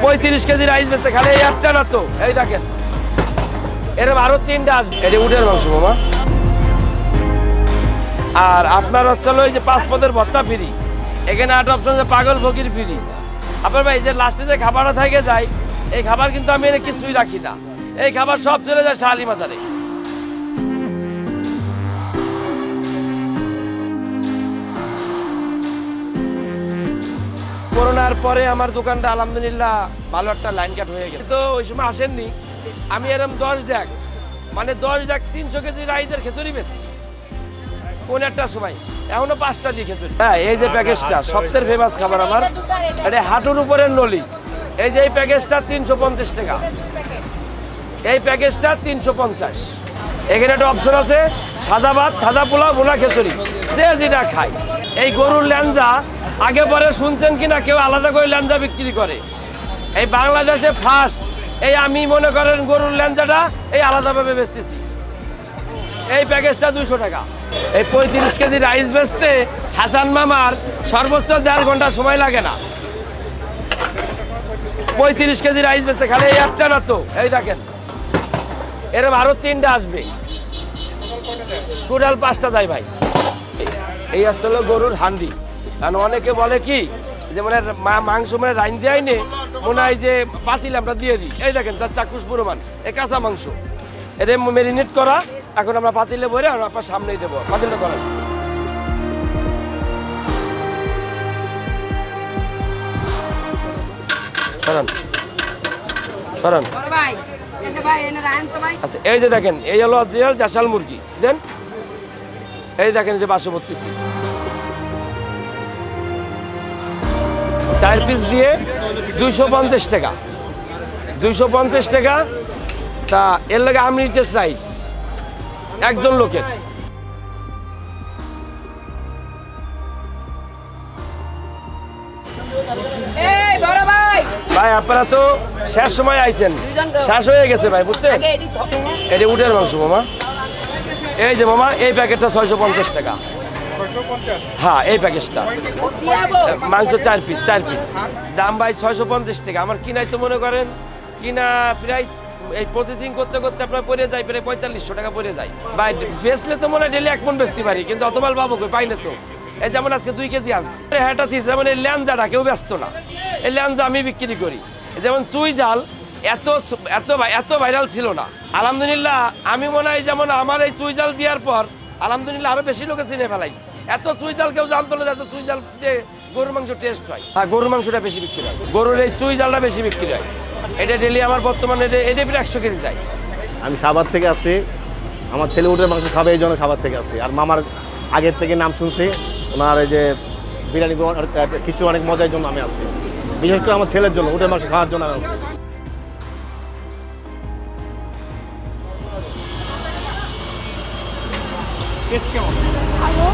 35 KG rice বেচতে খালি এই একটা না তো, এই দেখেন এরকম আরো 3টা আসবে। এটা উটের মাংস মামা। আর আপনার হচ্ছে ওই যে 5 পদের ভর্তা ফ্রি, এখানে 8 অপশন যে পাগল ফকির ফ্রি। আপনার ভাই যে লাস্টে যে খাবারটা থেকে যায়, এই খাবার কিন্তু আমি এনে কিছুই রাখি না, এই খাবার সব চলে যায় শালি মাজারে। করোনার পরে আমার দোকানটা আলহামদুলিল্লাহ ভালো একটা লাইন কাট হয়ে গেছে। তো ওই সময় আসেননি, আমি এরকম 10 ড্যাক মানে 10 ড্যাক 300 কেজি রাইসের খেচুড়ি বেশি কোন একটা সময়, এখনো 5টা দিয়ে খেচুড়ি। হ্যাঁ, এই যে প্যাকেজটা সবচেয়ে ফেমাস খাবার আমার, এটা হাঁটুর উপরের নলি। এই যে এই প্যাকেজটা 350 টাকা, এই প্যাকেজটা 350। এখানে একটা অপশন আছে সাদা ভাত, সাদা পোলাও, ভুনা খিচুড়ি, যে যেটা খায়। এই গরুর ল্যাঞ্জা আগে পরে শুনছেন কিনা কেউ আলাদা করে ল্যাঞ্জা বিক্রি করে, এই বাংলাদেশে ফার্স্ট। এই আমি মনে করেন গরুর ল্যাঞ্জাটা এই আলাদাভাবে বেচতেছি। এই প্যাকেজটা 200 টাকা। এই 35 কেজি রাইস বেচতে হাসান মামার সর্বোচ্চ 1.5 ঘন্টা সময় লাগে না। 35 কেজি রাইস বেচতে খালি এই একটা না তো, এই দেখেন এরকম আরো 3টা আসবে, টোটাল 5টা যায় ভাই। এই আসলে গরুর হান্ডি। কারণ অনেকে বলে কি যে মানে মাংস মানে রাইন দেয় নে, মনে হয় যে পাতিল আমরা দিয়ে দিই। এই দেখেন তার চাক্ষুষ প্রমাণ, এই কাঁচা মাংস এটা ম্যারিনেট করা, এখন আমরা পাতিলে ভরে আর আপনার সামনেই দেবো। পাতিলটা করেন। সরান সরান। আচ্ছা, এই যে দেখেন এই হলো অরিজিনাল দেশাল মুরগি, দেন এই দেখেন যে 500 বত্রিশ 4 পিস দিয়ে 250 টাকা, 250 টাকা। তা এর লাগে আনলিমিটেড রাইস একজন লোকের। ভাই আপনারা তো শেষ সময় আইছেন, শেষ হয়ে গেছে ভাই, বুঝছেন? এটা উটের মাংস মামা। এই যে মামা এই প্যাকেটটা 650 টাকা। হ্যাঁ, এই প্যাকেজটা মাংস 4 পিস, 4 পিস দাম ভাই 650 টাকা। আমার কিনাই তো মনে করেন কিনা প্রায় এই প্রসেসিং করতে করতে আপনার পড়ে যায় প্রায় 4500 টাকা পড়ে যায় ভাই। বেচলে তো মনে হয় ডেলি 1 মণ বেচতে পারি, কিন্তু অত মাল পাবো পাইলে তো। এই যেমন আজকে 2 কেজি আনছি, হ্যাঁটা যেমন এই ল্যাঞ্জাটা কেউ ব্যস্ত না, এই ল্যাঞ্জা আমি বিক্রি করি। যেমন চুই জাল এত এত এত ভাইরাল ছিল না, আলহামদুলিল্লাহ আমি মনে হয় যেমন আমার এই চুই জাল দেওয়ার পর আলহামদুলিল্লাহ আরো বেশি লোকে চিনে ফেলাই। এত চুই জাল কেউ জানতো না, এত চুই জাল দিয়ে গরুর মাংস টেস্ট হয়। আর গরুর মাংসটা বেশি বিক্রি হয়, গরুর এই চুই জালটা বেশি বিক্রি হয়। এটা ডেলি আমার বর্তমানে এটা প্রায় 100 কেজি যায়। আমি সাভার থেকে আসছি, আমার ছেলে উটের মাংস খাবে এই জন্য সাভার থেকে আসছি। আর মামার আগের থেকে নাম শুনছি, ওনার এই যে বিরিয়ানি কিছু অনেক মজার জন্য আমি আসছি, বিশেষ করে আমার ছেলের জন্য উটের মাংস খাওয়ার জন্য আমি আসছি। টেস্ট কেমন? ভালো।